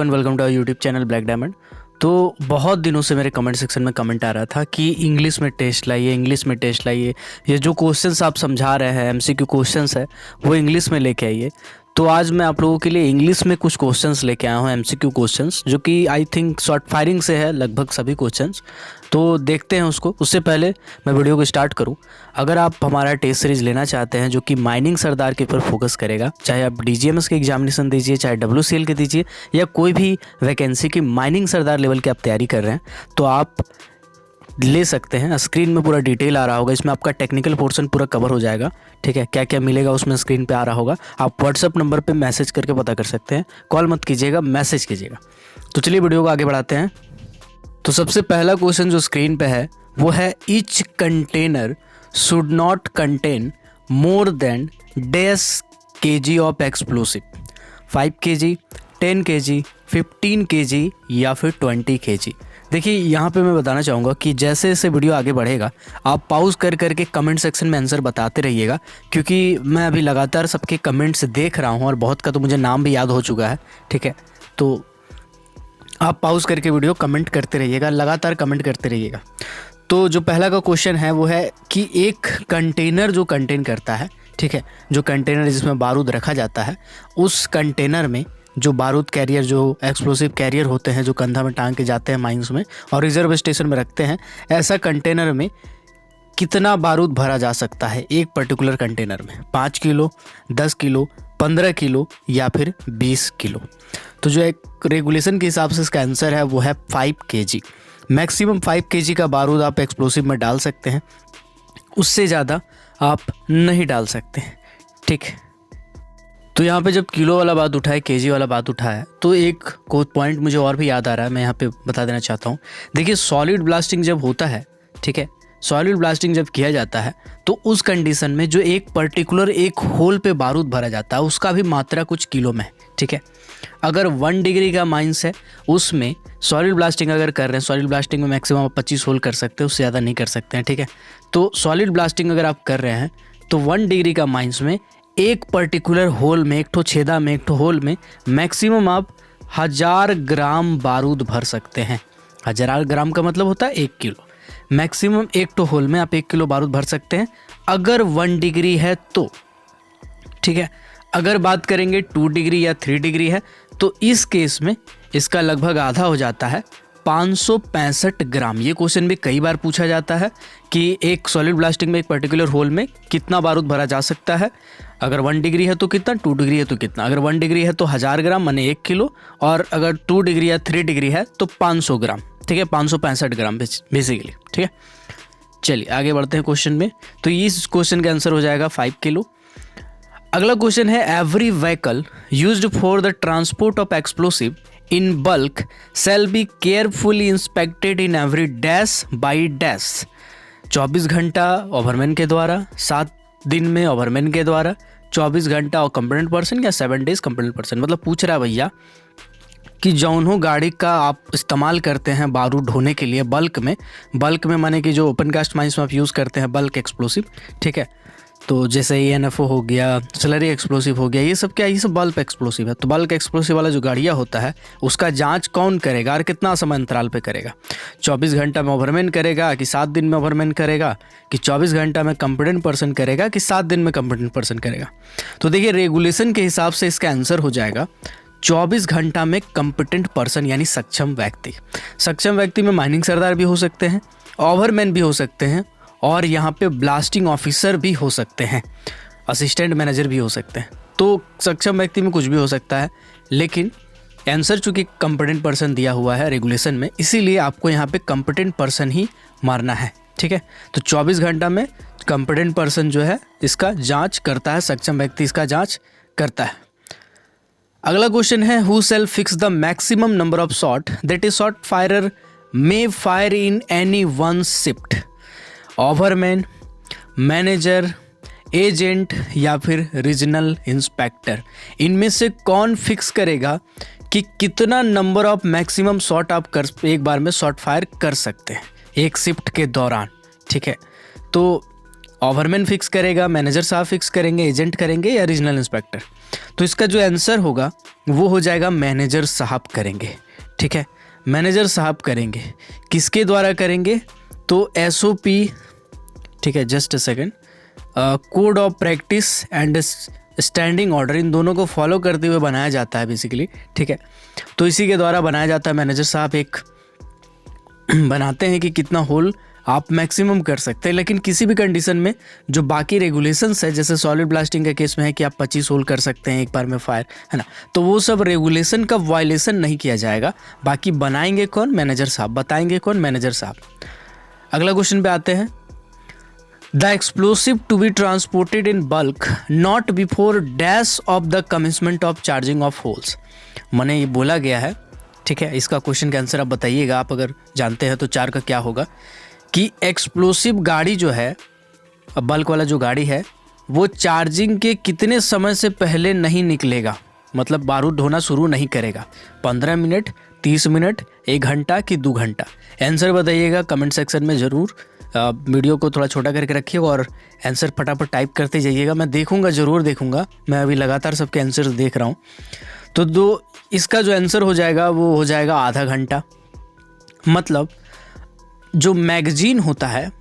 And welcome to our YouTube channel black diamond. तो बहुत दिनों से मेरे कमेंट सेक्शन में कमेंट आ रहा था कि इंग्लिश में टेस्ट लाइए, इंग्लिश में टेस्ट लाइए, ये जो क्वेश्चंस आप समझा रहे हैं एमसीक्यू क्वेश्चंस है वो इंग्लिश में लेके आइए। तो आज मैं आप लोगों के लिए इंग्लिश में कुछ क्वेश्चंस लेके आया हूँ, एमसीक्यू क्वेश्चंस, जो कि आई थिंक शॉर्ट फायरिंग से है लगभग सभी क्वेश्चंस। तो देखते हैं उसको। उससे पहले मैं वीडियो को स्टार्ट करूं, अगर आप हमारा टेस्ट सीरीज़ लेना चाहते हैं जो कि माइनिंग सरदार के ऊपर फोकस करेगा, चाहे आप डीजीएमएस के एग्जामिनेशन दीजिए, चाहे डब्ल्यूसीएल के दीजिए, या कोई भी वैकेंसी की माइनिंग सरदार लेवल की आप तैयारी कर रहे हैं, तो आप ले सकते हैं। स्क्रीन में पूरा डिटेल आ रहा होगा, इसमें आपका टेक्निकल पोर्शन पूरा कवर हो जाएगा। ठीक है, क्या क्या मिलेगा उसमें स्क्रीन पे आ रहा होगा। आप व्हाट्सअप नंबर पे मैसेज करके पता कर सकते हैं, कॉल मत कीजिएगा, मैसेज कीजिएगा। तो चलिए वीडियो को आगे बढ़ाते हैं। तो सबसे पहला क्वेश्चन जो स्क्रीन पे है वो है, each container should not contain more than this kg of explosive. 5 kg, 10 kg, 15 kg या फिर 20 kg। देखिए यहाँ पे मैं बताना चाहूँगा कि जैसे जैसे वीडियो आगे बढ़ेगा आप पॉज कर करके कमेंट सेक्शन में आंसर बताते रहिएगा, क्योंकि मैं अभी लगातार सबके कमेंट्स देख रहा हूँ और बहुत का तो मुझे नाम भी याद हो चुका है। ठीक है, तो आप पॉज करके वीडियो कमेंट करते रहिएगा, लगातार कमेंट करते रहिएगा। तो जो पहला का क्वेश्चन है वो है कि एक कंटेनर जो कंटेन करता है, ठीक है, जो कंटेनर जिसमें बारूद रखा जाता है, उस कंटेनर में जो बारूद कैरियर, जो एक्सप्लोसिव कैरियर होते हैं, जो कंधा में टांग के जाते हैं माइंस में और रिजर्व स्टेशन में रखते हैं, ऐसा कंटेनर में कितना बारूद भरा जा सकता है एक पर्टिकुलर कंटेनर में? 5 किलो, 10 किलो, 15 किलो या फिर 20 किलो। तो जो एक रेगुलेशन के हिसाब से इसका आंसर है वो है 5 kg। मैक्सिमम 5 kg का बारूद आप एक्सप्लोसिव में डाल सकते हैं, उससे ज़्यादा आप नहीं डाल सकते हैं। ठीक है, तो यहाँ पे जब किलो वाला बात उठा है, केजी वाला बात उठा है, तो एक पॉइंट मुझे और भी याद आ रहा है, मैं यहाँ पे बता देना चाहता हूँ। देखिए सॉलिड ब्लास्टिंग जब होता है, ठीक है, सॉलिड ब्लास्टिंग जब किया जाता है तो उस कंडीशन में जो एक पर्टिकुलर एक होल पे बारूद भरा जाता है उसका भी मात्रा कुछ किलो में है। ठीक है, अगर 1 डिग्री का माइंस है, उसमें सॉलिड ब्लास्टिंग अगर कर रहे हैं, सॉलिड ब्लास्टिंग में मैक्सिमम आप 25 होल कर सकते हैं, उससे ज़्यादा नहीं कर सकते हैं। ठीक है, तो सॉलिड ब्लास्टिंग अगर आप कर रहे हैं तो 1 डिग्री का माइंस में एक पर्टिकुलर होल में, एक ठो छेदा में, एक ठो होल में मैक्सिमम आप 1000 ग्राम बारूद भर सकते हैं। 1000 ग्राम का मतलब होता है 1 किलो। मैक्सिमम एक ठो होल में आप 1 किलो बारूद भर सकते हैं अगर 1 डिग्री है तो। ठीक है, अगर बात करेंगे 2 डिग्री या 3 डिग्री है तो इस केस में इसका लगभग आधा हो जाता है, 565 ग्राम। ये क्वेश्चन भी कई बार पूछा जाता है कि एक सॉलिड ब्लास्टिंग में एक पर्टिकुलर होल में कितना बारूद भरा जा सकता है, अगर 1 डिग्री है तो कितना, 2 डिग्री है तो कितना। अगर 1 डिग्री है तो 1000 ग्राम माने 1 किलो, और अगर 2 डिग्री या 3 डिग्री है तो 500 ग्राम। ठीक है, 565 ग्राम बेसिकली। ठीक है, चलिए आगे बढ़ते हैं क्वेश्चन में। तो इस क्वेश्चन का आंसर हो जाएगा 5 किलो। अगला क्वेश्चन है, every vehicle used for the transport of explosive in bulk shall be carefully inspected in every dash by dash. 24 घंटा ओवरमैन के द्वारा, 7 दिन में ओवरमैन के द्वारा, 24 घंटा और कंप्लेंट पर्सन या 7 डेज कंप्लेंट पर्सन। मतलब पूछ रहा है भैया कि जौनों गाड़ी का आप इस्तेमाल करते हैं बारूद ढोने के लिए बल्क में माने कि जो ओपन कास्ट माइंस में आप यूज़ करते हैं बल्क एक्सप्लोसिव। ठीक है, तो जैसे ENFO हो गया, स्लरी एक्सप्लोसिव हो गया, ये सब क्या, ये सब बल्क एक्सप्लोसिव है। तो बल्क एक्सप्लोसिव वाला जो गाड़ियाँ होता है उसका जांच कौन करेगा और कितना समय अंतराल पे करेगा? 24 घंटा में ओवरमैन करेगा कि 7 दिन में ओवरमैन करेगा, कि 24 घंटा में कंपिटेंट पर्सन करेगा, कि 7 दिन में कंपिटेंट पर्सन करेगा? तो देखिए रेगुलेशन के हिसाब से इसका आंसर हो जाएगा 24 घंटा में कंपिटेंट पर्सन यानी सक्षम व्यक्ति। सक्षम व्यक्ति में माइनिंग सरदार भी हो सकते हैं, ओवरमैन भी हो सकते हैं, और यहाँ पे ब्लास्टिंग ऑफिसर भी हो सकते हैं, असिस्टेंट मैनेजर भी हो सकते हैं। तो सक्षम व्यक्ति में कुछ भी हो सकता है, लेकिन आंसर चूँकि कंपिटेंट पर्सन दिया हुआ है रेगुलेशन में, इसीलिए आपको यहाँ पे कंपिटेंट पर्सन ही मारना है। ठीक है, तो 24 घंटा में कंपिटेंट पर्सन जो है इसका जांच करता है, सक्षम व्यक्ति इसका जांच करता है। अगला क्वेश्चन है, who shall fix the maximum number of shot that is shot firer may fire in any one shift? Overman, manager, agent या फिर रीजनल इंस्पेक्टर? इनमें से कौन फिक्स करेगा कि कितना नंबर ऑफ मैक्सिमम शॉट आप एक बार में शॉट फायर कर सकते हैं एक शिफ्ट के दौरान? ठीक है, तो ओवरमैन फिक्स करेगा, मैनेजर साहब फिक्स करेंगे, एजेंट करेंगे या रीजनल इंस्पेक्टर? तो इसका जो आंसर होगा वो हो जाएगा मैनेजर साहब करेंगे। ठीक है, मैनेजर साहब करेंगे। किसके द्वारा करेंगे? तो SOP, ठीक है, just a second, code of practice and standing order, इन दोनों को फॉलो करते हुए बनाया जाता है बेसिकली। ठीक है, तो इसी के द्वारा बनाया जाता है। मैनेजर साहब एक बनाते हैं कि कितना होल आप मैक्सिमम कर सकते हैं, लेकिन किसी भी कंडीशन में जो बाकी रेगुलेशंस है, जैसे सॉलिड ब्लास्टिंग के केस में है कि आप 25 होल कर सकते हैं एक बार में फायर, है ना, तो वो सब रेगुलेशन का वायलेशन नहीं किया जाएगा। बाकी बनाएंगे कौन? मैनेजर साहब। बताएंगे कौन? मैनेजर साहब। अगला क्वेश्चन पे आते हैं। The explosive to be transported in bulk not before dash of the commencement of charging of holes. मैंने ये बोला गया है। ठीक है, इसका क्वेश्चन का आंसर आप बताइएगा, आप अगर जानते हैं तो 4 का क्या होगा कि एक्सप्लोसिव गाड़ी जो है, बल्क वाला जो गाड़ी है, वो चार्जिंग के कितने समय से पहले नहीं निकलेगा, मतलब बारूद होना शुरू नहीं करेगा। 15 मिनट, 30 मिनट, 1 घंटा कि 2 घंटा? आंसर बताइएगा कमेंट सेक्शन में ज़रूर। वीडियो को थोड़ा छोटा करके रखिएगा और आंसर फटाफट टाइप करते जाइएगा। मैं देखूंगा, ज़रूर देखूंगा। मैं अभी लगातार सबके आंसर देख रहा हूँ। तो इसका जो आंसर हो जाएगा वो हो जाएगा आधा घंटा। मतलब जो मैगजीन होता है,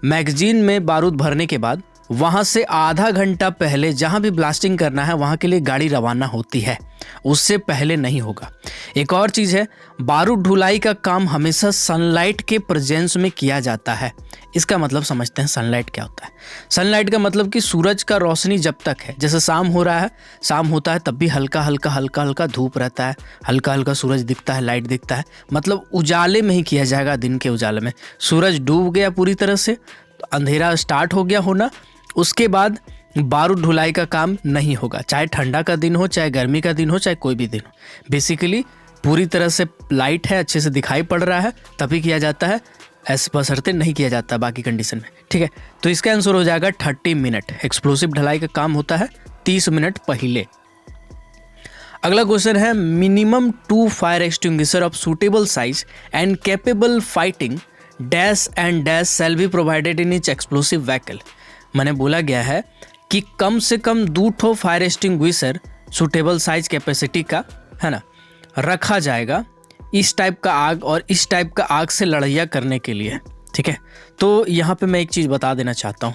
मैगजीन में बारूद भरने के बाद वहाँ से आधा घंटा पहले जहाँ भी ब्लास्टिंग करना है वहाँ के लिए गाड़ी रवाना होती है, उससे पहले नहीं होगा। एक और चीज़ है, बारूद ढुलाई का काम हमेशा सनलाइट के प्रेजेंस में किया जाता है। इसका मतलब समझते हैं सनलाइट क्या होता है। सनलाइट का मतलब कि सूरज का रोशनी जब तक है, जैसे शाम हो रहा है, शाम होता है तब भी हल्का हल्का धूप रहता है, हल्का हल्का सूरज दिखता है, लाइट दिखता है, मतलब उजाले में ही किया जाएगा। दिन के उजाले में सूरज डूब गया पूरी तरह से, तो अंधेरा स्टार्ट हो गया होना, उसके बाद बारूद ढुलाई का काम नहीं होगा। चाहे ठंडा का दिन हो, चाहे गर्मी का दिन हो, चाहे कोई भी दिन हो, बेसिकली पूरी तरह से लाइट है, अच्छे से दिखाई पड़ रहा है, तभी किया जाता है। ऐसे बशर्ते नहीं किया जाता बाकी कंडीशन में। ठीक है, तो इसका आंसर हो जाएगा 30 मिनट। एक्सप्लोसिव ढलाई का काम होता है 30 मिनट पहले। अगला क्वेश्चन है, minimum 2 fire extinguisher of suitable size and capable fighting dash and dash shall be provided in each explosive vehicle. मैंने बोला गया है कि कम से कम 2 ठो fire extinguisher suitable size capacity का, है ना, रखा जाएगा इस टाइप का आग और इस टाइप का आग से लड़ाइयाँ करने के लिए। ठीक है, तो यहाँ पे मैं एक चीज़ बता देना चाहता हूँ।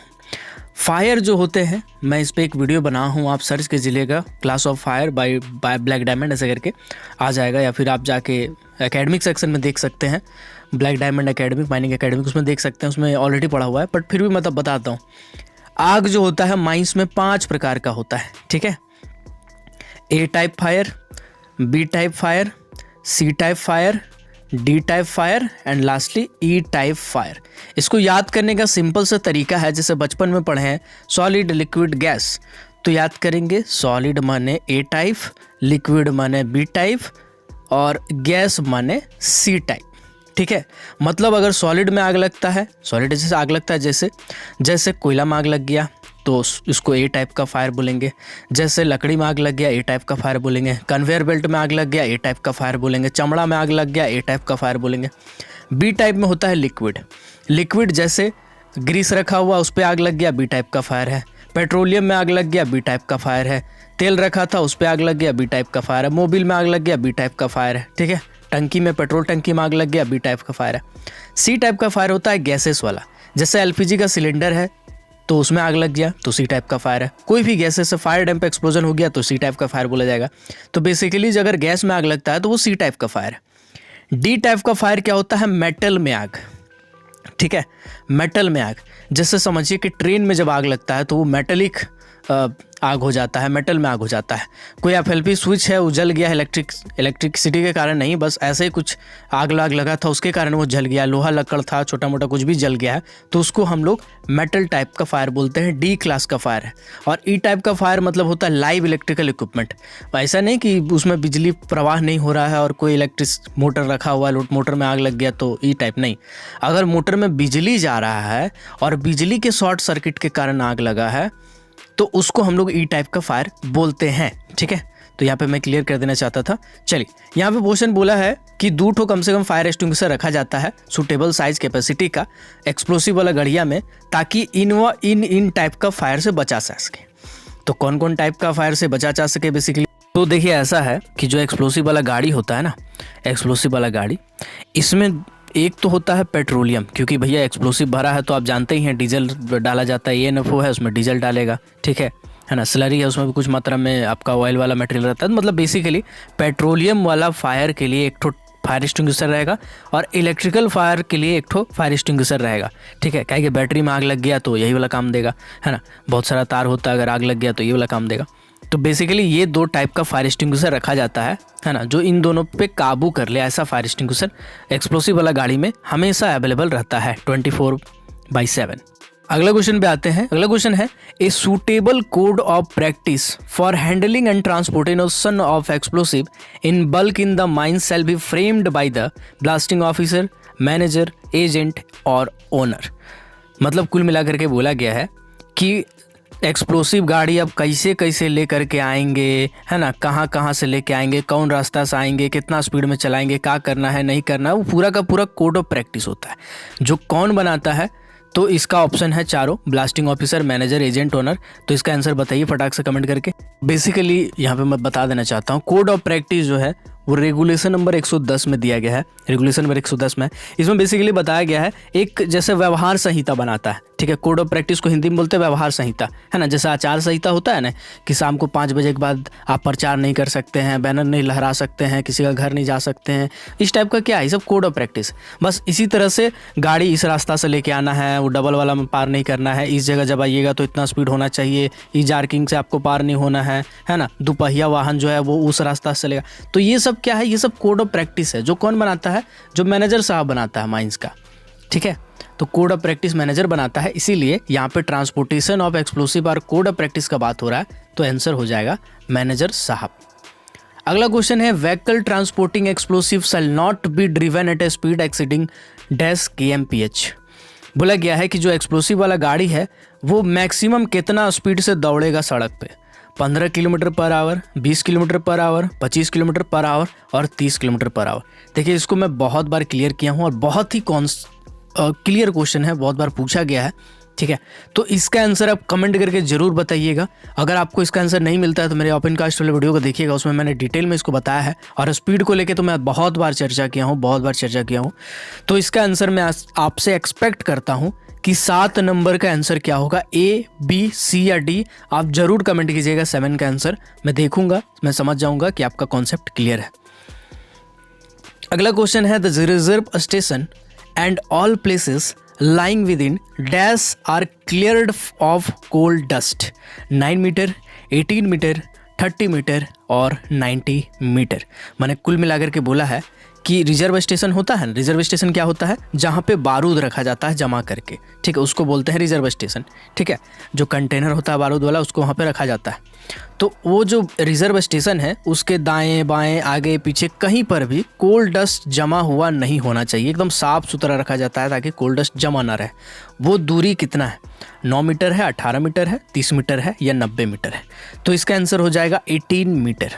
फायर जो होते हैं, मैं इस पर एक वीडियो बना हूँ, आप सर्च कीजिएगा class of fire bye black diamond, ऐसे करके आ जाएगा, या फिर आप जाके एकेडमिक सेक्शन में देख सकते हैं, black diamond academic, mining academic, उसमें देख सकते हैं, उसमें ऑलरेडी पढ़ा हुआ है, बट फिर भी मतलब बताता हूँ। आग जो होता है माइंस में 5 प्रकार का होता है। ठीक है, A type fire, B type fire, C type fire, D type fire and lastly E type fire. इसको याद करने का सिंपल सा तरीका है, जैसे बचपन में पढ़े हैं सॉलिड लिक्विड गैस, तो याद करेंगे सॉलिड माने A टाइप, लिक्विड माने B टाइप और गैस माने C टाइप। ठीक है, मतलब अगर सॉलिड में आग लगता है, सॉलिड जैसे आग लगता है, जैसे कोयला में आग लग गया तो इसको A टाइप का फायर बोलेंगे। जैसे लकड़ी में आग लग गया A टाइप का फायर बोलेंगे। कन्वेयर बेल्ट में आग लग गया A टाइप का फायर बोलेंगे। चमड़ा में आग लग गया A टाइप का फायर बोलेंगे। B टाइप में होता है लिक्विड, जैसे ग्रीस रखा हुआ उस पर आग लग गया B टाइप का फायर है। पेट्रोलियम में आग लग गया B टाइप का फायर है। तेल रखा था उस पर आग लग गया B टाइप का फायर है। मोबिल में आग लग गया B टाइप का फायर है। ठीक है, टंकी में, पेट्रोल टंकी में आग लग गया B टाइप का फायर है। C टाइप का फायर होता है गैसेस वाला, जैसे LPG का सिलेंडर है तो उसमें आग लग गया तो C टाइप का फायर है। कोई भी गैसेस से फायर डैम पे एक्सप्लोजन हो गया तो C टाइप का फायर बोला जाएगा। तो बेसिकली अगर गैस में आग लगता है तो वो C टाइप का फायर है। D टाइप का फायर क्या होता है? मेटल में आग। ठीक है, मेटल में आग, जैसे समझिए कि ट्रेन में जब आग लगता है तो वो मेटलिक आग हो जाता है, मेटल में आग हो जाता है। कोई FLP स्विच है वो जल गया, इलेक्ट्रिसिटी के कारण नहीं, बस ऐसे ही कुछ आग लगा था उसके कारण वो जल गया। लोहा लकड़ था, छोटा मोटा कुछ भी जल गया है तो उसको हम लोग मेटल टाइप का फायर बोलते हैं। D क्लास का फायर है। और E टाइप का फायर मतलब होता है लाइव इलेक्ट्रिकल इक्विपमेंट। ऐसा नहीं कि उसमें बिजली प्रवाह नहीं हो रहा है और कोई इलेक्ट्रिक मोटर रखा हुआ है, मोटर में आग लग गया तो E टाइप नहीं। अगर मोटर में बिजली जा रहा है और बिजली के शॉर्ट सर्किट के कारण आग लगा है तो उसको हम लोग E टाइप का फायर बोलते हैं। ठीक है, तो यहाँ पे मैं क्लियर कर देना चाहता था। चलिए, यहाँ पे क्वेश्चन बोला है कि 2 ठो कम से कम फायर एक्सटिंग्विशर रखा जाता है सूटेबल साइज कैपेसिटी का एक्सप्लोसिव वाला गाड़ियाँ में, ताकि इन टाइप का फायर से बचा जा सके। तो कौन कौन टाइप का फायर से बचा जा सके बेसिकली, तो देखिए ऐसा है कि जो एक्सप्लोसिव वाला गाड़ी होता है ना, एक्सप्लोसिव वाला गाड़ी, इसमें एक तो होता है पेट्रोलियम, क्योंकि भैया एक्सप्लोसिव भरा है तो आप जानते ही हैं डीजल डाला जाता है, एएनएफओ है उसमें डीजल डालेगा, ठीक है ना, स्लरी है उसमें भी कुछ मात्रा में आपका ऑयल वाला मटेरियल रहता है। मतलब बेसिकली पेट्रोलियम वाला फायर के लिए एक ठो फायर एक्सटिंग्विशर रहेगा और इलेक्ट्रिकल फायर के लिए एक ठो फायर एक्सटिंग्विशर रहेगा, ठीक है। क्या कि बैटरी में आग लग गया तो यही वाला काम देगा, है ना, बहुत सारा तार होता है, अगर आग लग गया तो ये वाला काम देगा। तो बेसिकली ये 2 टाइप का फायर एक्सटिंग्विशर रखा जाता है ना, जो इन दोनों पे काबू कर ले, ऐसा फायर एक्सटिंग्विशर एक्सप्लोसिव वाला गाड़ी में हमेशा अवेलेबल रहता है 24/7। अगला क्वेश्चन पे आते हैं। अगला क्वेश्चन है, a suitable code of practice for handling and transportation of explosive in bulk in the mine shall be framed by the blasting officer, manager, agent और ओनर। मतलब कुल मिलाकर के बोला गया है कि एक्सप्लोसिव गाड़ी अब कैसे कैसे ले करके आएंगे, है ना, कहाँ कहाँ से लेके आएंगे, कौन रास्ता से आएंगे, कितना स्पीड में चलाएंगे, क्या करना है नहीं करना है, वो पूरा का पूरा कोड ऑफ प्रैक्टिस होता है। जो कौन बनाता है, तो इसका ऑप्शन है चारों, blasting officer, manager, agent, owner. तो इसका आंसर बताइए फटाक से कमेंट करके। बेसिकली यहाँ पे मैं बता देना चाहता हूँ, कोड ऑफ प्रैक्टिस जो है वो रेगुलेशन नंबर 110 में दिया गया है। रेगुलेशन नंबर 110 में इसमें बेसिकली बताया गया है, एक जैसे व्यवहार संहिता बनाता है, ठीक है। कोड ऑफ प्रैक्टिस को हिंदी में बोलते हैं व्यवहार संहिता, है ना। जैसे आचार संहिता होता है ना, कि शाम को 5 बजे के बाद आप प्रचार नहीं कर सकते हैं, बैनर नहीं लहरा सकते हैं, किसी का घर नहीं जा सकते हैं, इस टाइप का क्या है, सब कोड ऑफ प्रैक्टिस। बस इसी तरह से गाड़ी इस रास्ता से लेके आना है, वो डबल वाला में पार नहीं करना है, इस जगह जब आइएगा तो इतना स्पीड होना चाहिए, इस जार्किंग से आपको पार नहीं होना है ना, दुपहिया वाहन जो है वो उस रास्ता से चलेगा। तो ये सब क्या है, ये सब कोड ऑफ प्रैक्टिस है। जो कौन बनाता है, जो मैनेजर साहब बनाता है माइंस का, ठीक है। तो कोड ऑफ प्रैक्टिस मैनेजर बनाता है, इसीलिए यहाँ पे ट्रांसपोर्टेशन ऑफ एक्सप्लोसिव और कोड ऑफ प्रैक्टिस का बात हो रहा है, तो आंसर हो जाएगा मैनेजर साहब। अगला क्वेश्चन है, vehicle transporting explosive shall not be driven at a speed exceeding kmph। बोला गया है कि जो एक्सप्लोसिव वाला गाड़ी है वो मैक्सिमम कितना स्पीड से दौड़ेगा सड़क पे, 15 kilometre per hour, 20 kilometre per hour, 25 kilometre per hour और 30 किलोमीटर पर आवर। देखिए इसको मैं बहुत बार क्लियर किया हूँ और बहुत ही क्लियर क्वेश्चन है, बहुत बार पूछा गया है, ठीक है। तो इसका आंसर आप कमेंट करके ज़रूर बताइएगा। अगर आपको इसका आंसर नहीं मिलता है तो मेरे ओपन कास्ट वाले वीडियो को देखिएगा, उसमें मैंने डिटेल में इसको बताया है और स्पीड को लेके तो मैं बहुत बार चर्चा किया हूँ। तो इसका आंसर मैं आपसे एक्सपेक्ट करता हूँ कि 7 नंबर का आंसर क्या होगा, A, B, C या D। आप ज़रूर कमेंट कीजिएगा 7 का आंसर, मैं देखूंगा, मैं समझ जाऊंगा कि आपका कॉन्सेप्ट क्लियर है। अगला क्वेश्चन है, the reserve station and all places lying within dash are cleared of coal dust, 9 metre, 18 metre, 30 metre और 90 मीटर। मैंने कुल मिलाकर के बोला है कि रिजर्व स्टेशन होता है, रिजर्व स्टेशन क्या होता है, जहाँ पे बारूद रखा जाता है जमा करके, ठीक है, उसको बोलते हैं रिजर्व स्टेशन, ठीक है। जो कंटेनर होता है बारूद वाला, उसको वहाँ पे रखा जाता है। तो वो जो रिजर्व स्टेशन है उसके दाएं बाएं आगे पीछे कहीं पर भी कोल डस्ट जमा हुआ नहीं होना चाहिए, एकदम साफ़ सुथरा रखा जाता है ताकि कोल डस्ट जमा ना रहे। वो दूरी कितना है, 9 मीटर है, 18 मीटर है, 30 मीटर है या 90 मीटर है। तो इसका आंसर हो जाएगा 18 मीटर।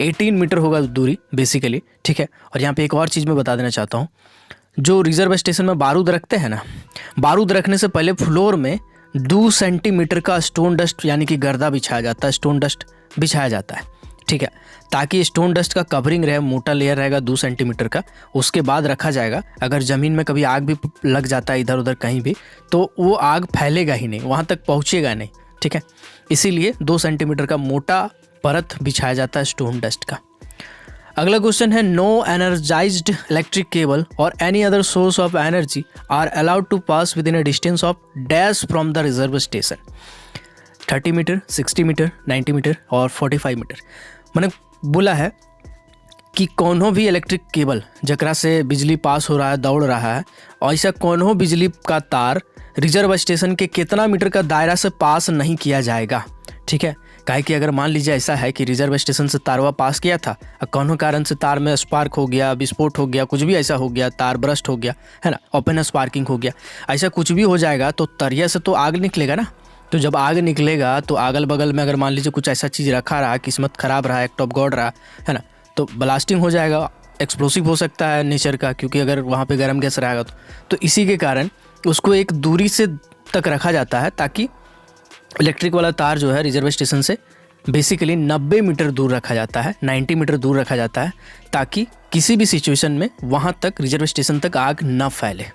18 मीटर होगा दूरी बेसिकली, ठीक है। और यहाँ पे एक और चीज़ मैं बता देना चाहता हूँ, जो रिजर्व स्टेशन में बारूद रखते हैं ना, बारूद रखने से पहले फ्लोर में 2 सेंटीमीटर का स्टोन डस्ट यानी कि गर्दा बिछाया जाता है, स्टोन डस्ट बिछाया जाता है, ठीक है, ताकि स्टोन डस्ट का कवरिंग रहे, मोटा लेयर रहेगा 2 सेंटीमीटर का, उसके बाद रखा जाएगा। अगर ज़मीन में कभी आग भी लग जाता है इधर उधर कहीं भी, तो वो आग फैलेगा ही नहीं, वहाँ तक पहुँचेगा नहीं, ठीक है। इसीलिए 2 सेंटीमीटर का मोटा परत बिछाया जाता है स्टोन डस्ट का। अगला क्वेश्चन है, नो एनर्जाइज्ड इलेक्ट्रिक केबल और any other source of energy are allowed to pass within a distance of dash from the reserve station, 30 metre, 60 metre, 90 metre और 45 मीटर। मैंने बोला है कि कोनो भी इलेक्ट्रिक केबल जकरा से बिजली पास हो रहा है, दौड़ रहा है, और ऐसा कोनो बिजली का तार रिजर्व स्टेशन के कितना मीटर का दायरा से पास नहीं किया जाएगा, ठीक है। काहे कि अगर मान लीजिए ऐसा है कि रिजर्व स्टेशन से तारवा पास किया था और कोनो कारण से तार में स्पार्क हो गया, विस्फोट हो गया, कुछ भी ऐसा हो गया, तार ब्रस्ट हो गया, है ना, ओपन स्पार्किंग हो गया, ऐसा कुछ भी हो जाएगा तो तरिया से तो आग निकलेगा ना। तो जब आग निकलेगा तो अगल बगल में अगर मान लीजिए कुछ ऐसा चीज़ रखा रहा, किस्मत ख़राब रहा, एक टॉप गॉड रहा, है ना, तो ब्लास्टिंग हो जाएगा, एक्सप्लोसिव हो सकता है नेचर का, क्योंकि अगर वहाँ पे गर्म गैस रहेगा तो इसी के कारण उसको एक दूरी से तक रखा जाता है, ताकि इलेक्ट्रिक वाला तार जो है रिजर्व स्टेशन से बेसिकली 90 मीटर दूर रखा जाता है, 90 मीटर दूर रखा जाता है, ताकि किसी भी सिचुएशन में वहाँ तक रिजर्व स्टेशन तक आग न फैले।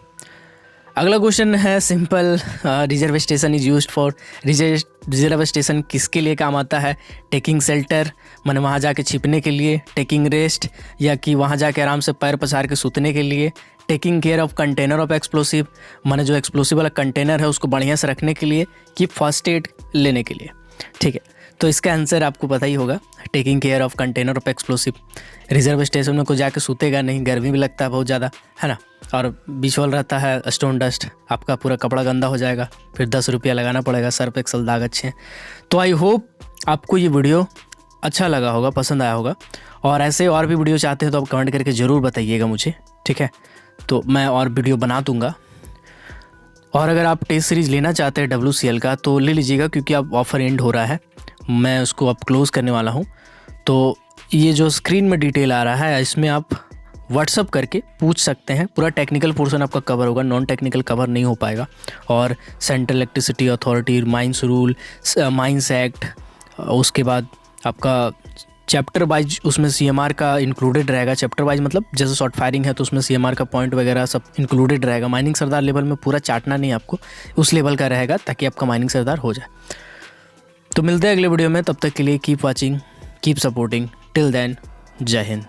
अगला क्वेश्चन है simple, reserve station is used for, reserve station किसके लिए काम आता है? टेकिंग शेल्टर, मैंने वहाँ जाके छिपने के लिए, टेकिंग रेस्ट, या कि वहाँ जाके आराम से पैर पसार के सूतने के लिए, taking care of container of explosive, मैंने जो एक्सप्लोसिव वाला कंटेनर है उसको बढ़िया से रखने के लिए, कि फर्स्ट एड लेने के लिए। ठीक है, तो इसका आंसर आपको पता ही होगा, taking care of container of explosive. Reserve station में कोई जाके सूतेगा नहीं, गर्मी भी लगता है बहुत ज़्यादा, है ना, और विजुअल रहता है स्टोन डस्ट, आपका पूरा कपड़ा गंदा हो जाएगा, फिर 10 रुपया लगाना पड़ेगा, सर पे एक्सल दाग अच्छे हैं। तो आई होप आपको ये वीडियो अच्छा लगा होगा, पसंद आया होगा, और ऐसे और भी वीडियो चाहते हैं तो आप कमेंट करके ज़रूर बताइएगा मुझे, ठीक है, तो मैं और वीडियो बना दूँगा। और अगर आप टेस्ट सीरीज़ लेना चाहते हैं WCL का तो ले लीजिएगा, क्योंकि अब ऑफ़र एंड हो रहा है, मैं उसको अब क्लोज़ करने वाला हूँ। तो ये जो स्क्रीन में डिटेल आ रहा है इसमें आप व्हाट्सअप करके पूछ सकते हैं, पूरा टेक्निकल पोर्शन आपका कवर होगा, नॉन टेक्निकल कवर नहीं हो पाएगा। और central electricity authority, mines rule, mines act, उसके बाद आपका चैप्टर वाइज उसमें CMR का इंक्लूडेड रहेगा। चैप्टर वाइज मतलब जैसे शॉर्ट फायरिंग है तो उसमें CMR का पॉइंट वगैरह सब इंक्लूडेड रहेगा। माइनिंग सरदार लेवल में पूरा चाटना नहीं आपको, उस लेवल का रहेगा ताकि आपका माइनिंग सरदार हो जाए। तो मिलते हैं अगले वीडियो में, तब तक के लिए keep watching, keep supporting, till then जय हिंद।